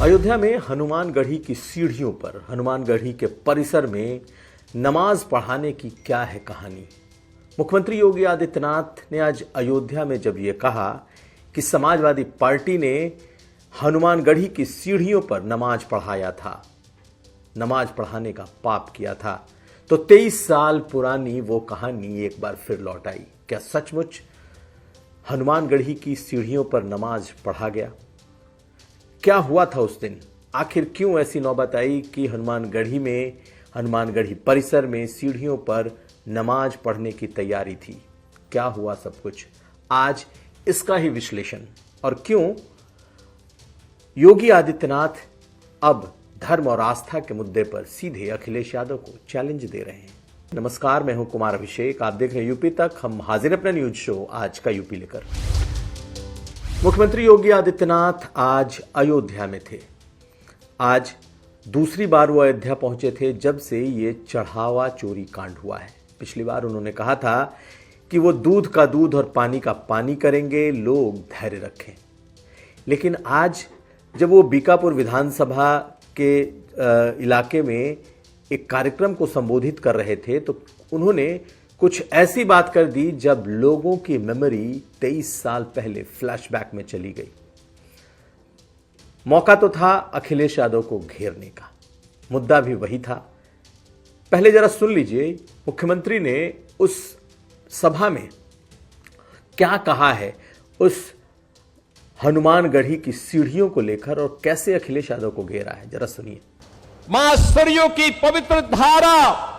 अयोध्या में हनुमानगढ़ी की सीढ़ियों पर हनुमानगढ़ी के परिसर में नमाज पढ़ाने की क्या है कहानी। मुख्यमंत्री योगी आदित्यनाथ ने आज अयोध्या में जब ये कहा कि समाजवादी पार्टी ने हनुमानगढ़ी की सीढ़ियों पर नमाज पढ़ाया था, नमाज पढ़ाने का पाप किया था, तो 23 साल पुरानी वो कहानी एक बार फिर लौट आई। क्या सचमुच हनुमानगढ़ी की सीढ़ियों पर नमाज पढ़ा गया? क्या हुआ था उस दिन? आखिर क्यों ऐसी नौबत आई कि हनुमानगढ़ी परिसर में सीढ़ियों पर नमाज पढ़ने की तैयारी थी? क्या हुआ सब कुछ? आज इसका ही विश्लेषण। और क्यों योगी आदित्यनाथ अब धर्म और आस्था के मुद्दे पर सीधे अखिलेश यादव को चैलेंज दे रहे हैं। नमस्कार, मैं हूं कुमार अभिषेक, आप देख रहे हैं यूपी तक। हम हाजिर अपना न्यूज शो आज का यूपी लेकर। मुख्यमंत्री योगी आदित्यनाथ आज अयोध्या में थे। आज दूसरी बार वो अयोध्या पहुंचे थे जब से ये चढ़ावा चोरी कांड हुआ है। पिछली बार उन्होंने कहा था कि वो दूध का दूध और पानी का पानी करेंगे, लोग धैर्य रखें। लेकिन आज जब वो बीकापुर विधानसभा के इलाके में एक कार्यक्रम को संबोधित कर रहे थे तो उन्होंने कुछ ऐसी बात कर दी जब लोगों की मेमोरी 23 साल पहले फ्लैशबैक में चली गई। मौका तो था अखिलेश यादव को घेरने का, मुद्दा भी वही था। पहले जरा सुन लीजिए मुख्यमंत्री ने उस सभा में क्या कहा है उस हनुमानगढ़ी की सीढ़ियों को लेकर और कैसे अखिलेश यादव को घेरा है। जरा सुनिए। मां सरयू की पवित्र धारा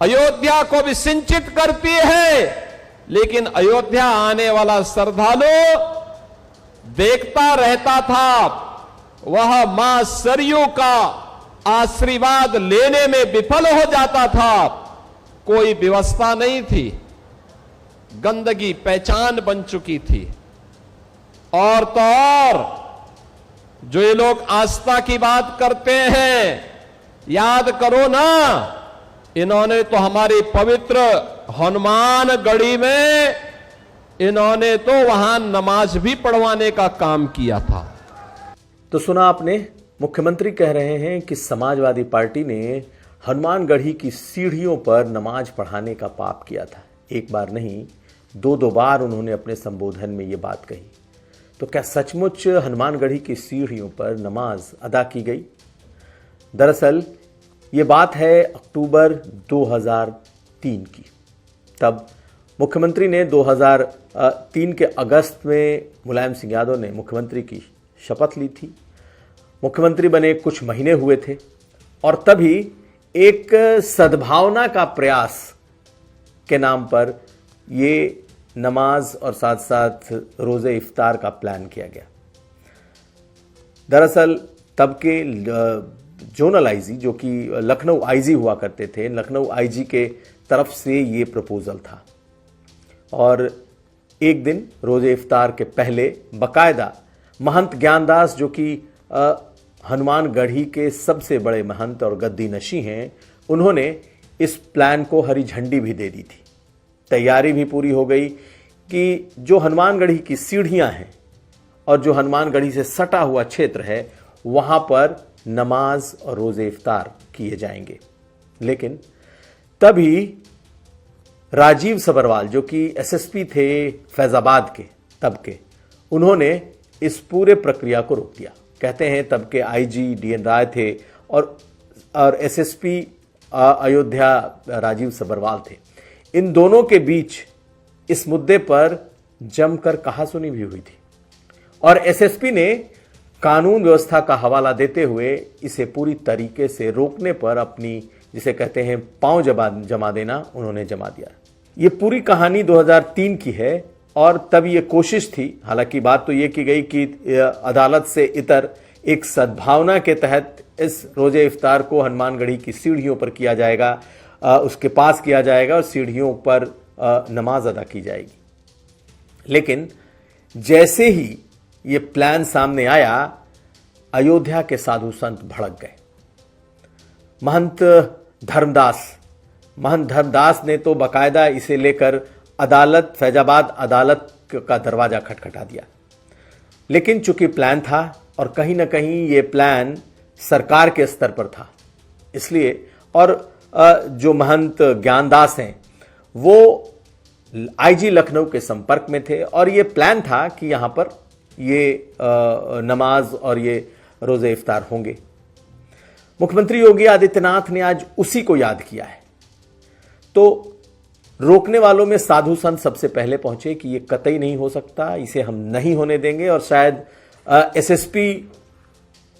अयोध्या को भी सिंचित करती है, लेकिन अयोध्या आने वाला श्रद्धालु देखता रहता था, वह मां सरयू का आशीर्वाद लेने में विफल हो जाता था। कोई व्यवस्था नहीं थी, गंदगी पहचान बन चुकी थी। और तो और जो ये लोग आस्था की बात करते हैं, याद करो ना, इन्होंने तो हमारी पवित्र हनुमानगढ़ी में इन्होंने तो वहां नमाज भी पढ़वाने का काम किया था। तो सुना आपने, मुख्यमंत्री कह रहे हैं कि समाजवादी पार्टी ने हनुमानगढ़ी की सीढ़ियों पर नमाज पढ़ाने का पाप किया था। एक बार नहीं, दो बार उन्होंने अपने संबोधन में ये बात कही। तो क्या सचमुच हनुमानगढ़ी की सीढ़ियों पर नमाज अदा की गई? दरअसल ये बात है अक्टूबर 2003 की। तब मुख्यमंत्री ने 2003 के अगस्त में मुलायम सिंह यादव ने मुख्यमंत्री की शपथ ली थी। मुख्यमंत्री बने कुछ महीने हुए थे और तभी एक सद्भावना का प्रयास के नाम पर ये नमाज और साथ साथ रोज़े इफ्तार का प्लान किया गया। दरअसल तब के जोनल आईजी, जो कि लखनऊ आईजी हुआ करते थे, लखनऊ आईजी के तरफ से ये प्रपोजल था। और एक दिन रोज़े इफ्तार के पहले बाकायदा महंत ज्ञानदास, जो कि हनुमानगढ़ी के सबसे बड़े महंत और गद्दी नशी हैं, उन्होंने इस प्लान को हरी झंडी भी दे दी थी। तैयारी भी पूरी हो गई कि जो हनुमानगढ़ी की सीढ़ियां हैं और जो हनुमानगढ़ी से सटा हुआ क्षेत्र है वहां पर नमाज और रोज़े इफ्तार किए जाएंगे। लेकिन तभी राजीव सब्रवाल, जो कि एसएसपी थे फैजाबाद के तब के, उन्होंने इस पूरे प्रक्रिया को रोक दिया। कहते हैं तब के आईजी डीएन राय थे और एसएसपी अयोध्या राजीव सब्रवाल थे। इन दोनों के बीच इस मुद्दे पर जमकर कहासुनी भी हुई थी और एसएसपी ने कानून व्यवस्था का हवाला देते हुए इसे पूरी तरीके से रोकने पर अपनी, जिसे कहते हैं, पांव जमा देना उन्होंने जमा दिया। ये पूरी कहानी 2003 की है और तब ये कोशिश थी, हालांकि बात तो ये की गई कि अदालत से इतर एक सद्भावना के तहत इस रोजे इफ्तार को हनुमानगढ़ी की सीढ़ियों पर किया जाएगा, उसके पास किया जाएगा और सीढ़ियों पर नमाज अदा की जाएगी। लेकिन जैसे ही ये प्लान सामने आया, अयोध्या के साधु संत भड़क गए। महंत धर्मदास ने तो बाकायदा इसे लेकर फैजाबाद अदालत का दरवाजा खटखटा दिया। लेकिन चूंकि प्लान था और कहीं ना कहीं ये प्लान सरकार के स्तर पर था। इसलिए और जो महंत ज्ञानदास हैं वो आईजी लखनऊ के संपर्क में थे और ये प्लान था कि यहां पर ये नमाज और ये रोजे इफ्तार होंगे। मुख्यमंत्री योगी आदित्यनाथ ने आज उसी को याद किया है। तो रोकने वालों में साधु संत सबसे पहले पहुंचे कि ये कतई नहीं हो सकता, इसे हम नहीं होने देंगे। और शायद एसएसपी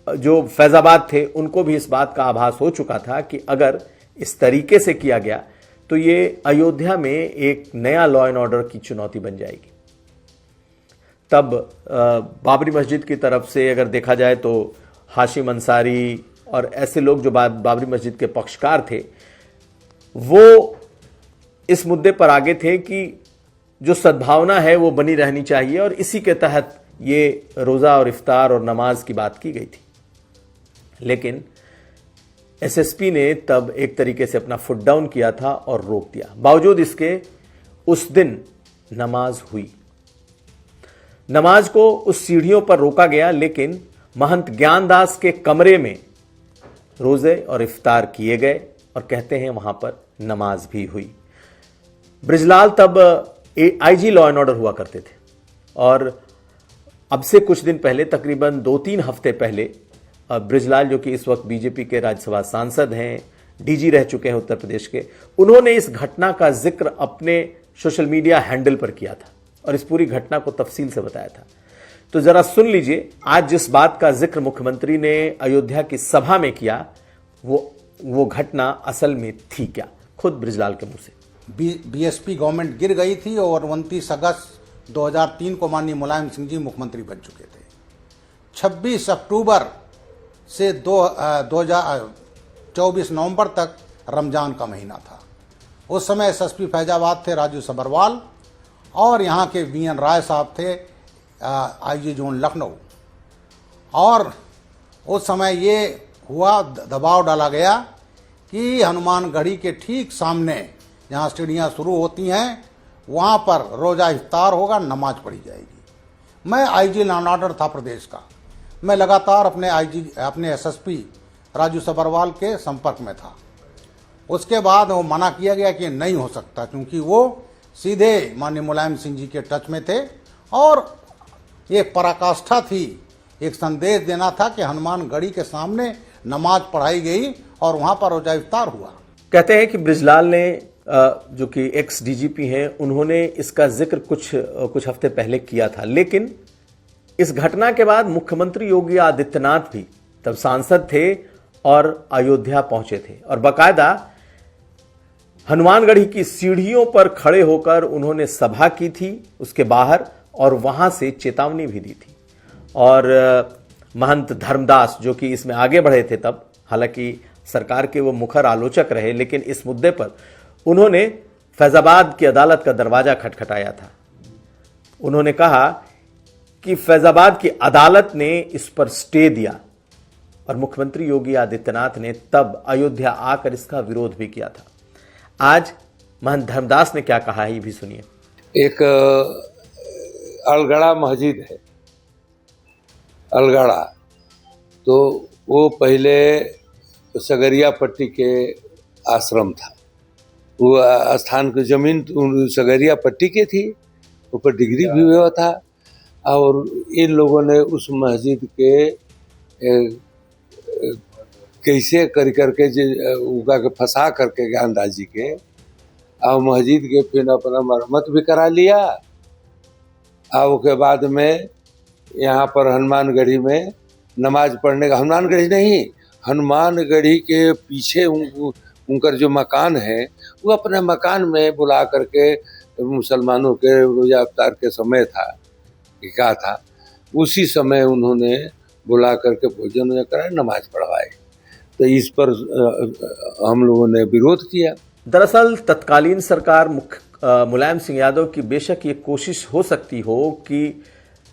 जो फैजाबाद थे उनको भी इस बात का आभास हो चुका था कि अगर इस तरीके से किया गया तो ये अयोध्या में एक नया लॉ एंड ऑर्डर की चुनौती बन जाएगी। तब बाबरी मस्जिद की तरफ से अगर देखा जाए तो हाशिम अंसारी और ऐसे लोग जो बाबरी मस्जिद के पक्षकार थे वो इस मुद्दे पर आगे थे कि जो सद्भावना है वो बनी रहनी चाहिए और इसी के तहत ये रोजा और इफ्तार और नमाज की बात की गई थी। लेकिन एसएसपी ने तब एक तरीके से अपना फुट डाउन किया था और रोक दिया। बावजूद इसके उस दिन नमाज हुई। नमाज को उस सीढ़ियों पर रोका गया, लेकिन महंत ज्ञानदास के कमरे में रोजे और इफ्तार किए गए और कहते हैं वहां पर नमाज भी हुई। ब्रिजलाल तब आईजी लॉ एंड ऑर्डर हुआ करते थे और अब से कुछ दिन पहले, तकरीबन 2-3 हफ्ते पहले, ब्रिजलाल जो कि इस वक्त बीजेपी के राज्यसभा सांसद हैं, डीजी रह चुके हैं उत्तर प्रदेश के, उन्होंने इस घटना का जिक्र अपने सोशल मीडिया हैंडल पर किया था और इस पूरी घटना को तफसील से बताया था। तो जरा सुन लीजिए आज जिस बात का जिक्र मुख्यमंत्री ने अयोध्या की सभा में किया वो घटना असल में थी क्या, खुद ब्रिजलाल के मुंह से। बीएसपी गवर्नमेंट गिर गई थी और 29 अगस्त 2003 को माननीय मुलायम सिंह जी मुख्यमंत्री बन चुके थे। 26 अक्टूबर से 24 नवंबर तक रमजान का महीना था। उस समय एसएसपी फैजाबाद थे राजू सबरवाल और यहाँ के वीएन राय साहब थे आईजी जोन लखनऊ। और उस समय ये हुआ, दबाव डाला गया कि हनुमानगढ़ी के ठीक सामने जहाँ स्टेडियाँ शुरू होती हैं वहाँ पर रोज़ा इफ्तार होगा, नमाज पढ़ी जाएगी। मैं आईजी लॉ एंड ऑर्डर था प्रदेश का, मैं लगातार अपने एसएसपी राजू सबरवाल के संपर्क में था। उसके बाद वो मना किया गया कि नहीं हो सकता, क्योंकि वो सीधे माननीय मुलायम सिंह जी के टच में थे और ये पराकाष्ठा थी, एक संदेश देना था कि हनुमानगढ़ी के सामने नमाज पढ़ाई गई और वहाँ पर रोजा इफ्तार हुआ। कहते हैं कि ब्रिजलाल ने जो कि एक्स डीजीपी हैं, उन्होंने इसका जिक्र कुछ हफ्ते पहले किया था, लेकिन इस घटना के बाद मुख्यमंत्री योगी आदित्यनाथ भी तब सांसद थे और अयोध्या पहुंचे थे और बाकायदा हनुमानगढ़ी की सीढ़ियों पर खड़े होकर उन्होंने सभा की थी उसके बाहर और वहां से चेतावनी भी दी थी। और महंत धर्मदास जो कि इसमें आगे बढ़े थे तब, हालांकि सरकार के वो मुखर आलोचक रहे, लेकिन इस मुद्दे पर उन्होंने फैजाबाद की अदालत का दरवाजा खटखटाया था। उन्होंने कहा कि फैजाबाद की अदालत ने इस पर स्टे दिया और मुख्यमंत्री योगी आदित्यनाथ ने तब अयोध्या आकर इसका विरोध भी किया था। आज महंत धर्मदास ने क्या कहा है ये भी सुनिए। एक अलगड़ा मस्जिद है, अलगड़ा, तो वो पहले सगरिया पट्टी के आश्रम था। वो स्थान की जमीन सगरिया पट्टी की थी, ऊपर डिग्री भी हुआ था और इन लोगों ने उस मस्जिद के कैसे करके उगा के फंसा करके ज्ञानदास के और मस्जिद के फिर अपना मरम्मत भी करा लिया। और उसके बाद में यहाँ पर हनुमानगढ़ी में नमाज पढ़ने का, हनुमानगढ़ी नहीं, हनुमानगढ़ी के पीछे उनका जो मकान है वो अपने मकान में बुला करके मुसलमानों के रोजा इफ्तार के समय था, क्या था, उसी समय उन्होंने बुला करके भोजन कराए, नमाज पढ़वाए। तो इस पर हम लोगों ने विरोध किया। दरअसल तत्कालीन सरकार मुलायम सिंह यादव की बेशक ये कोशिश हो सकती हो कि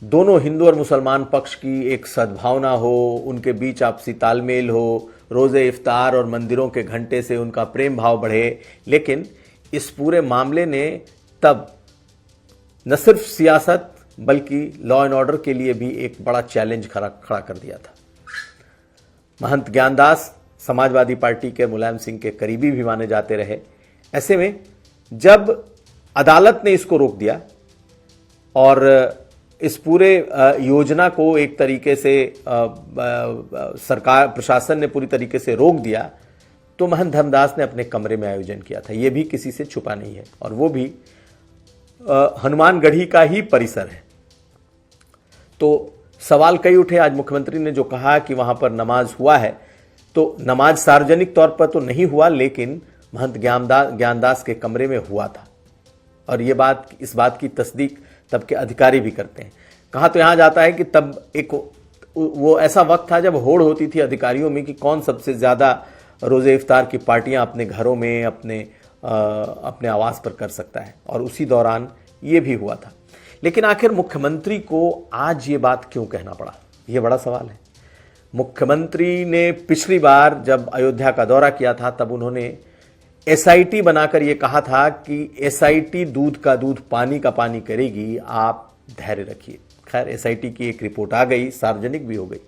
दोनों हिंदू और मुसलमान पक्ष की एक सद्भावना हो, उनके बीच आपसी तालमेल हो, रोज़े इफ्तार और मंदिरों के घंटे से उनका प्रेम भाव बढ़े, लेकिन इस पूरे मामले ने तब न सिर्फ सियासत बल्कि लॉ एंड ऑर्डर के लिए भी एक बड़ा चैलेंज खड़ा कर दिया था। महंत ज्ञानदास समाजवादी पार्टी के मुलायम सिंह के करीबी भी माने जाते रहे। ऐसे में जब अदालत ने इसको रोक दिया और इस पूरे योजना को एक तरीके से सरकार प्रशासन ने पूरी तरीके से रोक दिया, तो महंत धर्मदास ने अपने कमरे में आयोजन किया था। यह भी किसी से छुपा नहीं है, और वो भी हनुमानगढ़ी का ही परिसर है। तो सवाल कई उठे। आज मुख्यमंत्री ने जो कहा कि वहां पर नमाज हुआ है, तो नमाज सार्वजनिक तौर पर तो नहीं हुआ, लेकिन महंत ज्ञानदास के कमरे में हुआ था। और ये इस बात की तस्दीक तब के अधिकारी भी करते हैं। कहा तो यहां जाता है कि तब एक वो ऐसा वक्त था जब होड़ होती थी अधिकारियों में कि कौन सबसे ज्यादा रोजे इफ्तार की पार्टियां अपने घरों में अपने आवास पर कर सकता है, और उसी दौरान ये भी हुआ था। लेकिन आखिर मुख्यमंत्री को आज ये बात क्यों कहना पड़ा, ये बड़ा सवाल है। मुख्यमंत्री ने पिछली बार जब अयोध्या का दौरा किया था, तब उन्होंने एसआईटी बनाकर यह कहा था कि एसआईटी दूध का दूध पानी का पानी करेगी, आप धैर्य रखिए। खैर, एसआईटी की एक रिपोर्ट आ गई, सार्वजनिक भी हो गई,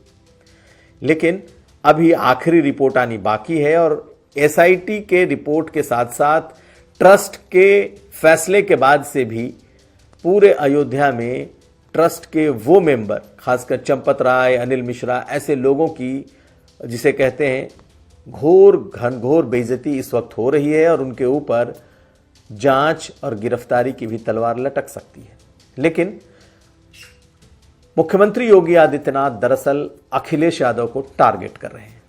लेकिन अभी आखिरी रिपोर्ट आनी बाकी है। और एसआईटी के रिपोर्ट के साथ साथ ट्रस्ट के फैसले के बाद से भी पूरे अयोध्या में ट्रस्ट के वो मेंबर, खासकर चंपत राय, अनिल मिश्रा, ऐसे लोगों की जिसे कहते हैं घनघोर बेइज्जती इस वक्त हो रही है, और उनके ऊपर जांच और गिरफ्तारी की भी तलवार लटक सकती है। लेकिन मुख्यमंत्री योगी आदित्यनाथ दरअसल अखिलेश यादव को टारगेट कर रहे हैं।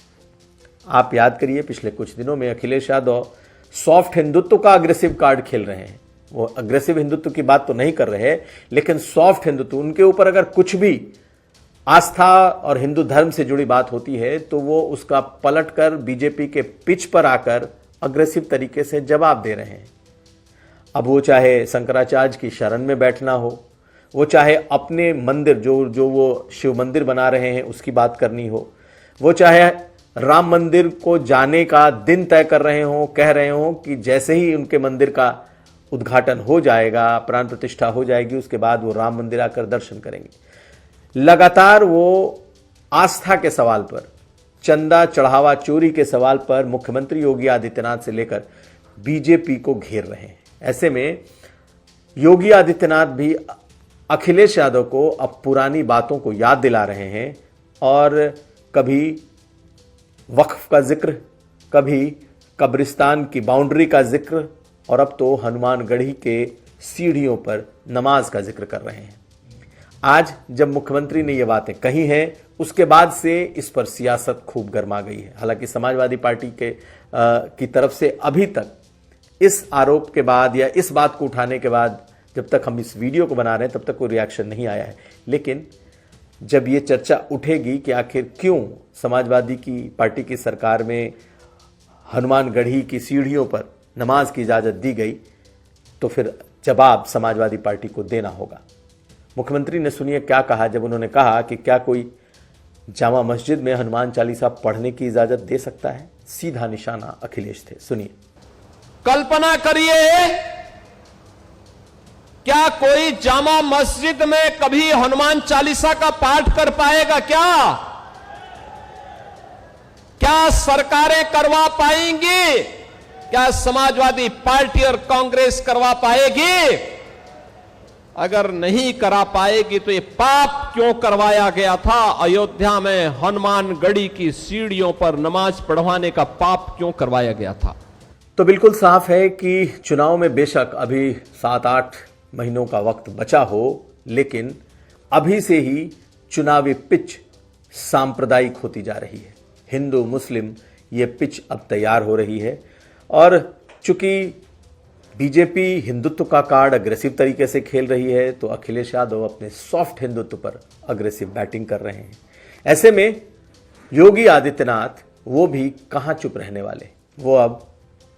आप याद करिए, पिछले कुछ दिनों में अखिलेश यादव सॉफ्ट हिंदुत्व का अग्रेसिव कार्ड खेल रहे हैं। वो अग्रेसिव हिंदुत्व की बात तो नहीं कर रहे, लेकिन सॉफ्ट हिंदुत्व, उनके ऊपर अगर कुछ भी आस्था और हिंदू धर्म से जुड़ी बात होती है तो वो उसका पलटकर बीजेपी के पिच पर आकर अग्रेसिव तरीके से जवाब दे रहे हैं। अब वो चाहे शंकराचार्य की शरण में बैठना हो, वो चाहे अपने मंदिर जो वो शिव मंदिर बना रहे हैं उसकी बात करनी हो, वो चाहे राम मंदिर को जाने का दिन तय कर रहे हो, कह रहे हो कि जैसे ही उनके मंदिर का उद्घाटन हो जाएगा, प्राण प्रतिष्ठा हो जाएगी, उसके बाद वो राम मंदिर आकर दर्शन करेंगे। लगातार वो आस्था के सवाल पर, चंदा चढ़ावा चोरी के सवाल पर मुख्यमंत्री योगी आदित्यनाथ से लेकर बीजेपी को घेर रहे हैं। ऐसे में योगी आदित्यनाथ भी अखिलेश यादव को अब पुरानी बातों को याद दिला रहे हैं, और कभी वक्फ का जिक्र, कभी कब्रिस्तान की बाउंड्री का जिक्र, और अब तो हनुमानगढ़ी के सीढ़ियों पर नमाज का जिक्र कर रहे हैं। आज जब मुख्यमंत्री ने ये बातें कही हैं, उसके बाद से इस पर सियासत खूब गर्मा गई है। हालांकि समाजवादी पार्टी की तरफ से अभी तक इस आरोप के बाद या इस बात को उठाने के बाद, जब तक हम इस वीडियो को बना रहे हैं, तब तक कोई रिएक्शन नहीं आया है। लेकिन जब ये चर्चा उठेगी कि आखिर क्यों समाजवादी की पार्टी की सरकार में हनुमानगढ़ी की सीढ़ियों पर नमाज की इजाज़त दी गई, तो फिर जवाब समाजवादी पार्टी को देना होगा। मुख्यमंत्री ने सुनिए क्या कहा जब उन्होंने कहा कि क्या कोई जामा मस्जिद में हनुमान चालीसा पढ़ने की इजाजत दे सकता है। सीधा निशाना अखिलेश थे, सुनिए। कल्पना करिए, क्या कोई जामा मस्जिद में कभी हनुमान चालीसा का पाठ कर पाएगा? क्या सरकारें करवा पाएंगी? क्या समाजवादी पार्टी और कांग्रेस करवा पाएगी? अगर नहीं करा पाएगी तो ये पाप क्यों करवाया गया था? अयोध्या में हनुमानगढ़ी की सीढ़ियों पर नमाज पढ़वाने का पाप क्यों करवाया गया था? तो बिल्कुल साफ है कि चुनाव में बेशक अभी 7-8 महीनों का वक्त बचा हो, लेकिन अभी से ही चुनावी पिच सांप्रदायिक होती जा रही है। हिंदू मुस्लिम ये पिच अब तैयार हो रही है, और चूंकि बीजेपी हिंदुत्व का कार्ड अग्रेसिव तरीके से खेल रही है, तो अखिलेश यादव अपने सॉफ्ट हिंदुत्व पर अग्रेसिव बैटिंग कर रहे हैं। ऐसे में योगी आदित्यनाथ वो भी कहां चुप रहने वाले, वो अब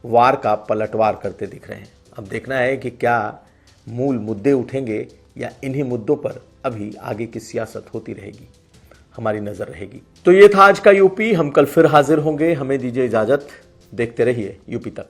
वार का पलटवार करते दिख रहे हैं। अब देखना है कि क्या मूल मुद्दे उठेंगे या इन्हीं मुद्दों पर अभी आगे की सियासत होती रहेगी, हमारी नजर रहेगी। तो ये था आज का यूपी। हम कल फिर हाजिर होंगे। हमें दीजिए इजाजत। देखते रहिए यूपी तक।